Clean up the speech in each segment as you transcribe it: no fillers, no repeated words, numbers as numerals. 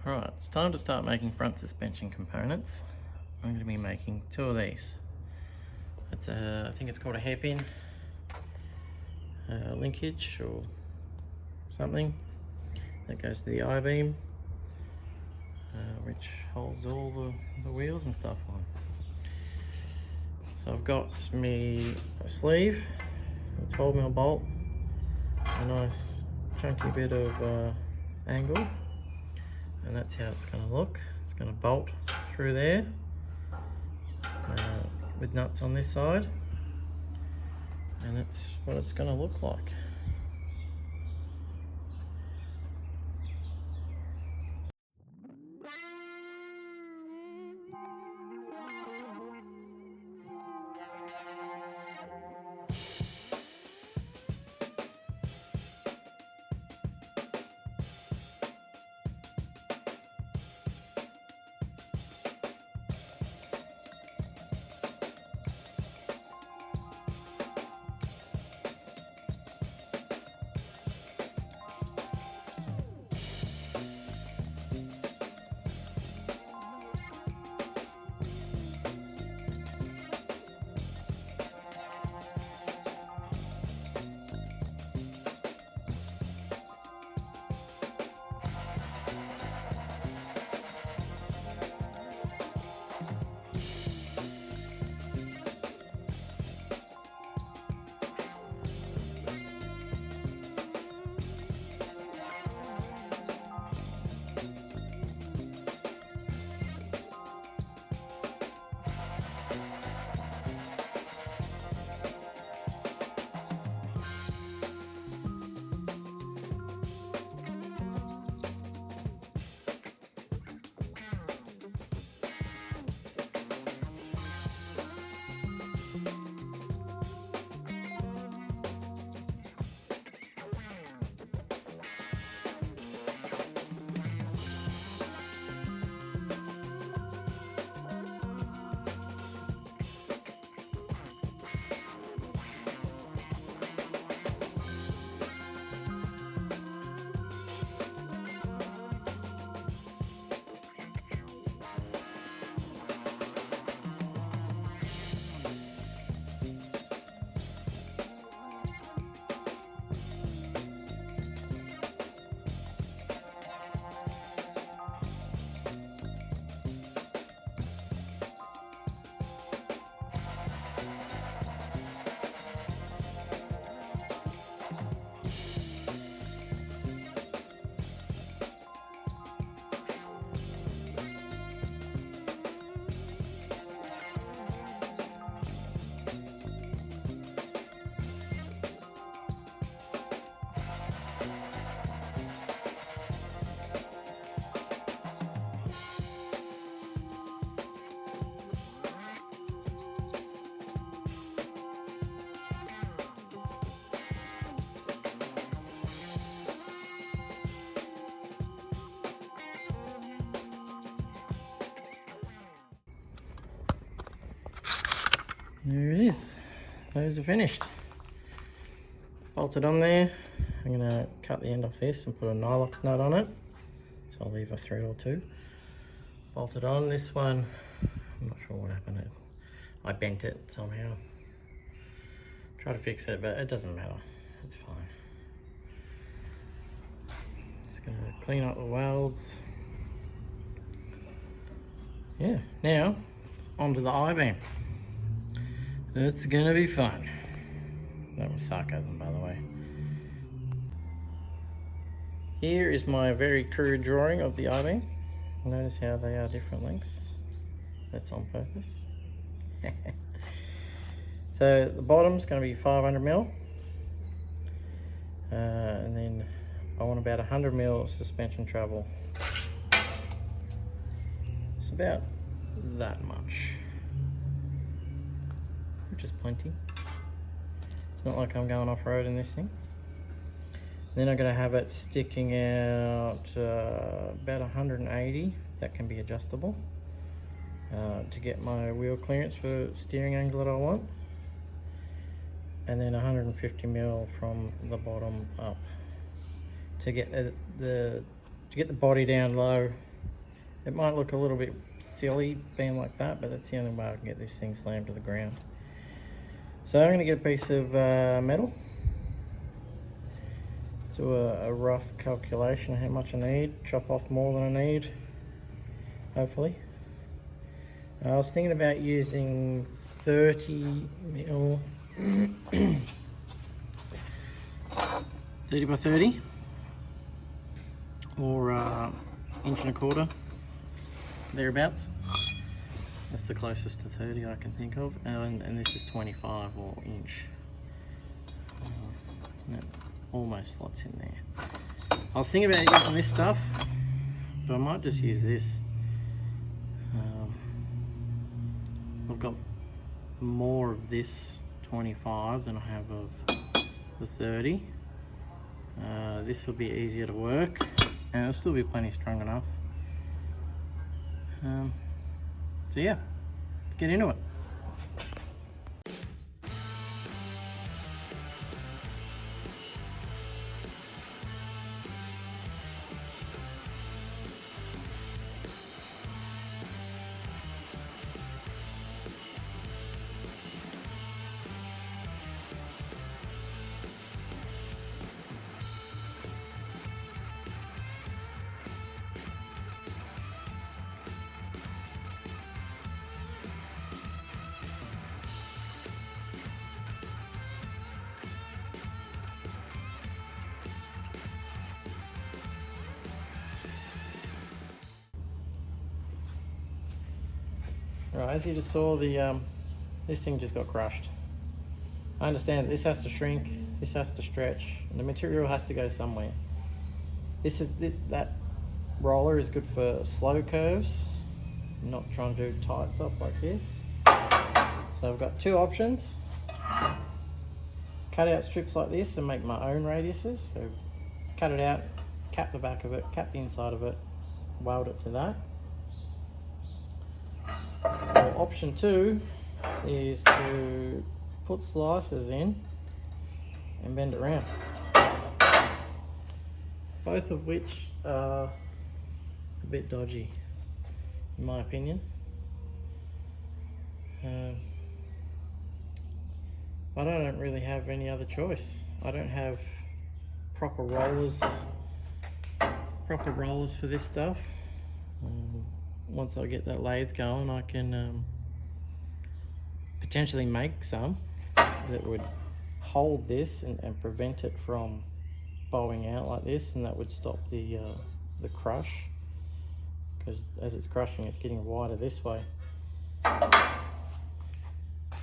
Alright, it's time to start making front suspension components. I'm going to be making two of these. It's I think it's called a hairpin linkage or something that goes to the I-beam, which holds all the wheels and stuff on. So I've got me a sleeve, a 12mm bolt, a nice chunky bit of angle, and that's how it's going to look. It's going to bolt through there with nuts on this side, and that's what it's going to look like. There it is. Those are finished. Bolted on there. I'm going to cut the end off this and put a Nylox nut on it. So I'll leave a thread or two. Bolted on. This one, I'm not sure what happened. I bent it somehow. Try to fix it, but it doesn't matter. It's fine. Just going to clean up the welds. Yeah, now onto the I-beam. It's gonna be fun. That was sarcasm, by the way. Here is my very crude drawing of the I-beam. Notice how they are different lengths. That's on purpose. So the bottom's going to be 500mm, and then I want about 100mm suspension travel. It's about that much, which is plenty. It's not like I'm going off-road in this thing. Then I'm going to have it sticking out about 180. That can be adjustable to get my wheel clearance for steering angle that I want. And then 150mm from the bottom up to get the body down low It might look a little bit silly being like that, but that's the only way I can get this thing slammed to the ground. So I'm going to get a piece of metal, do a rough calculation of how much I need, chop off more than I need, hopefully. I was thinking about using 30 mil 30 by 30 or 1.25 inches, thereabouts. That's the closest to 30 I can think of, and this is 25 or inch. That almost slots in there. I was thinking about using this stuff, but I might just use this. I've got more of this 25 than I have of the 30. This will be easier to work, and it'll still be plenty strong enough. So yeah, let's get into it. Right, as you just saw, this thing just got crushed. I understand that this has to shrink, this has to stretch, and the material has to go somewhere. That roller is good for slow curves. I'm not trying to do tight stuff like this. So I've got two options. Cut out strips like this and make my own radiuses. So cut it out, cap the back of it, cap the inside of it, weld it to that. Or option two is to put slices in and bend it around. Both of which are a bit dodgy, in my opinion. But I don't really have any other choice. I don't have proper rollers for this stuff. Once I get that lathe going, I can potentially make some that would hold this and prevent it from bowing out like this, and that would stop the crush, because as it's crushing it's getting wider this way.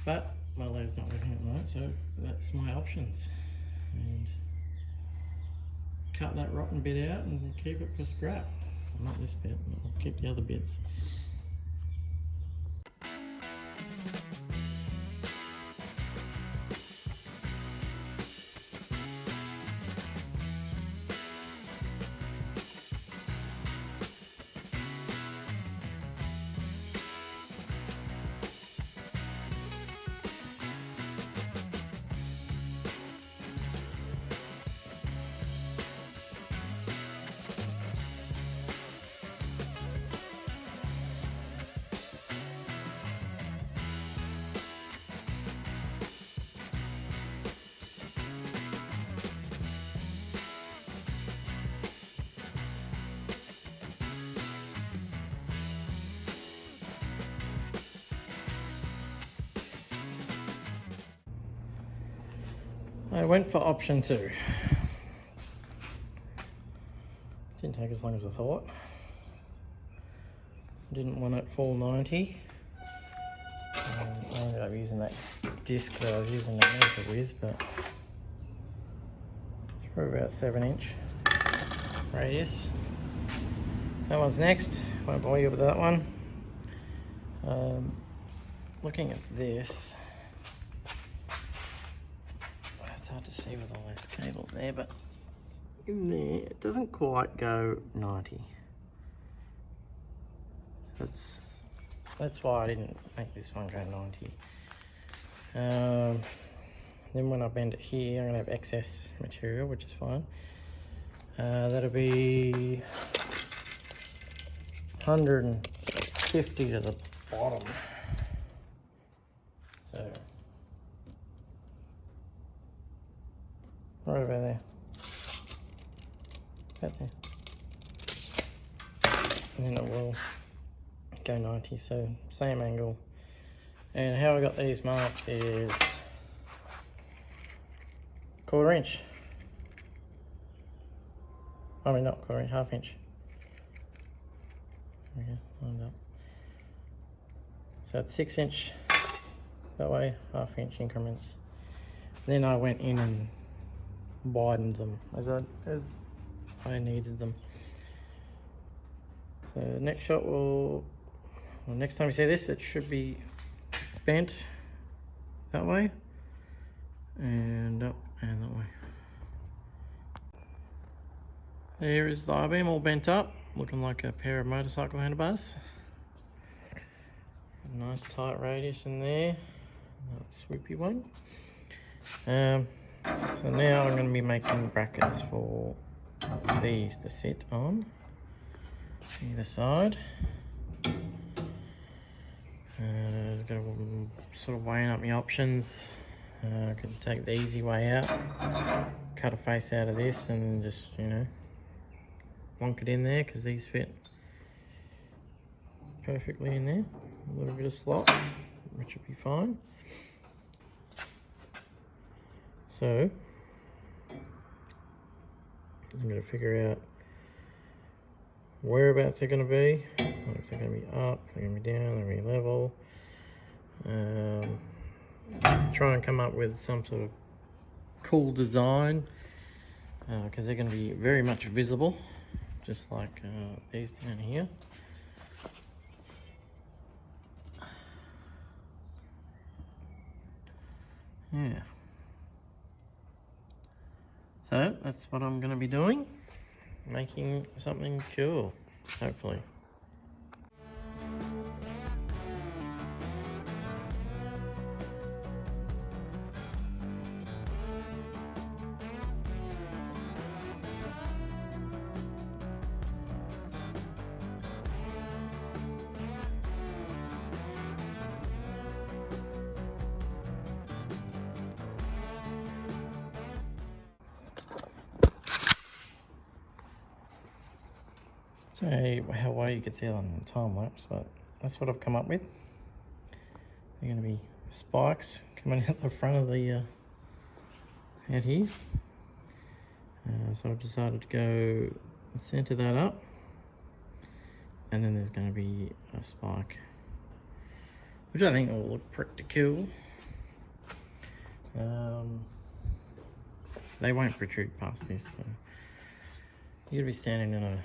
But my lathe's not working at the moment, so that's my options. And cut that rotten bit out and keep it for scrap. Not this bit, I'll keep the other bits. I went for option two. Didn't take as long as I thought. Didn't want it full 90. I ended up using that disc that I was using the measure with, but it's probably about 7-inch radius. That one's next. Won't bore you with that one. Looking at this, it's hard to see with all those cables there, but in there it doesn't quite go 90. So that's why I didn't make this one go 90. Then when I bend it here, I'm going to have excess material, which is fine. That'll be 150 to the bottom. So right about there. About there. And then it will go 90, so same angle. And how I got these marks is 1/4 inch. I mean, not 1/4 inch, 1/2 inch. Okay, lined up. So it's 6 inch that way, 1/2 inch increments. Then I went in and widened them as I needed them. So next shot will, well, next time you see this, it should be bent that way and up and that way. There is the I-beam all bent up, looking like a pair of motorcycle handlebars. Nice tight radius in there, that swoopy one. So now I'm going to be making brackets for these to sit on either side. Got to sort of weighing up my options. I could take the easy way out, cut a face out of this and just, you know, plonk it in there because these fit perfectly in there. A little bit of slot, which would be fine. So I'm going to figure out whereabouts they're going to be. If they're going to be up, they're going to be down, they're going to be level. Try and come up with some sort of cool design because they're going to be very much visible, just like these down here. Yeah. So that's what I'm going to be doing, making something cool, hopefully. So how well you could see it on time lapse, but that's what I've come up with. They're going to be spikes coming out the front of the out here. So I've decided to go center that up, and then there's going to be a spike, which I think will look pretty cool. They won't protrude past this, so you'll be standing in a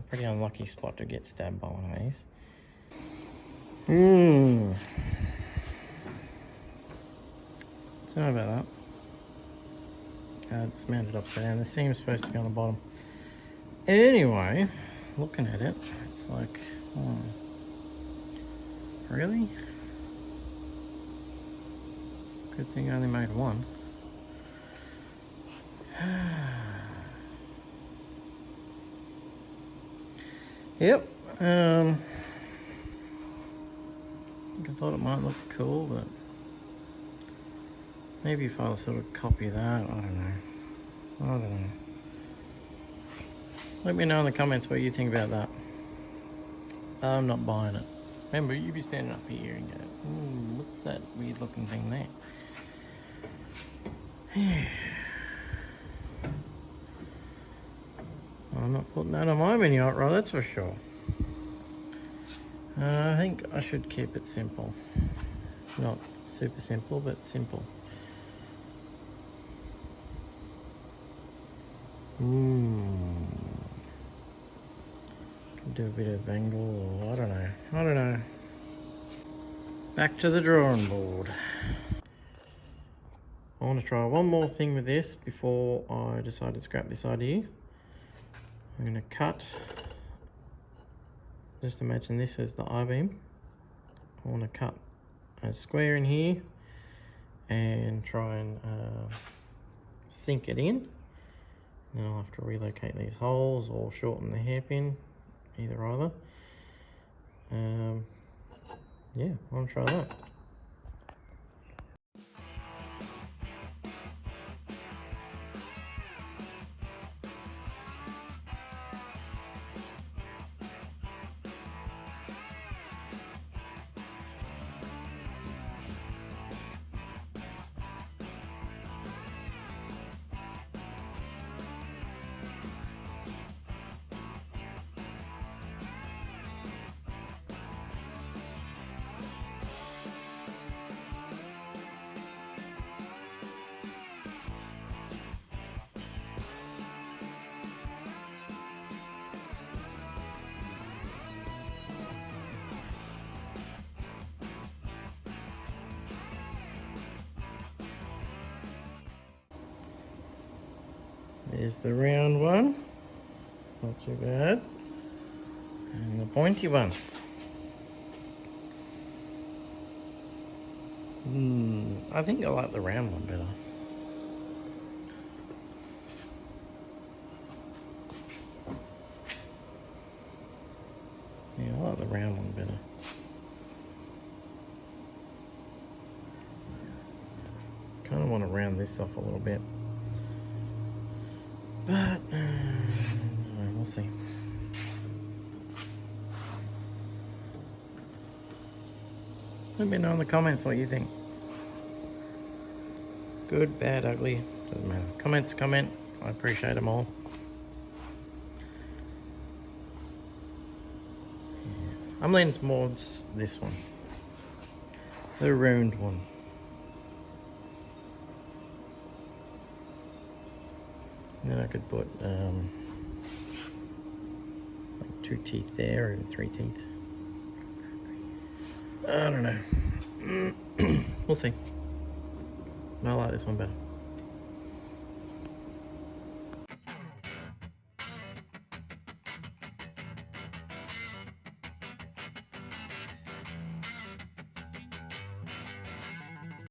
pretty unlucky spot to get stabbed by one of these. Sorry about that. It's mounted upside down. The seam's supposed to be on the bottom. Anyway, looking at it, it's like, oh, really? Good thing I only made one. Yep. I thought it might look cool, but maybe if I'll sort of copy that, I don't know. Let me know in the comments what you think about that. I'm not buying it. Remember, you'd be standing up here and go, what's that weird looking thing there? I'm not putting that on my mini hot rod, that's for sure. I think I should keep it simple. Not super simple, but simple. Can do a bit of angle, or I don't know. Back to the drawing board. I want to try one more thing with this before I decide to scrap this idea. I'm going to cut, just imagine this as the I-beam. I want to cut a square in here and try and sink it in. Then I'll have to relocate these holes or shorten the hairpin, either. Yeah, I want to try that. There's the round one, not too bad, and the pointy one. I think I like the round one better. Yeah, I like the round one better. Kind of want to round this off a little bit. But, we'll see. Let me know in the comments what you think. Good, bad, ugly, doesn't matter. Comment. I appreciate them all. Yeah. I'm leaning towards this one. The round one. And then I could put like 2 teeth there and 3 teeth. I don't know. We'll see. I like this one better.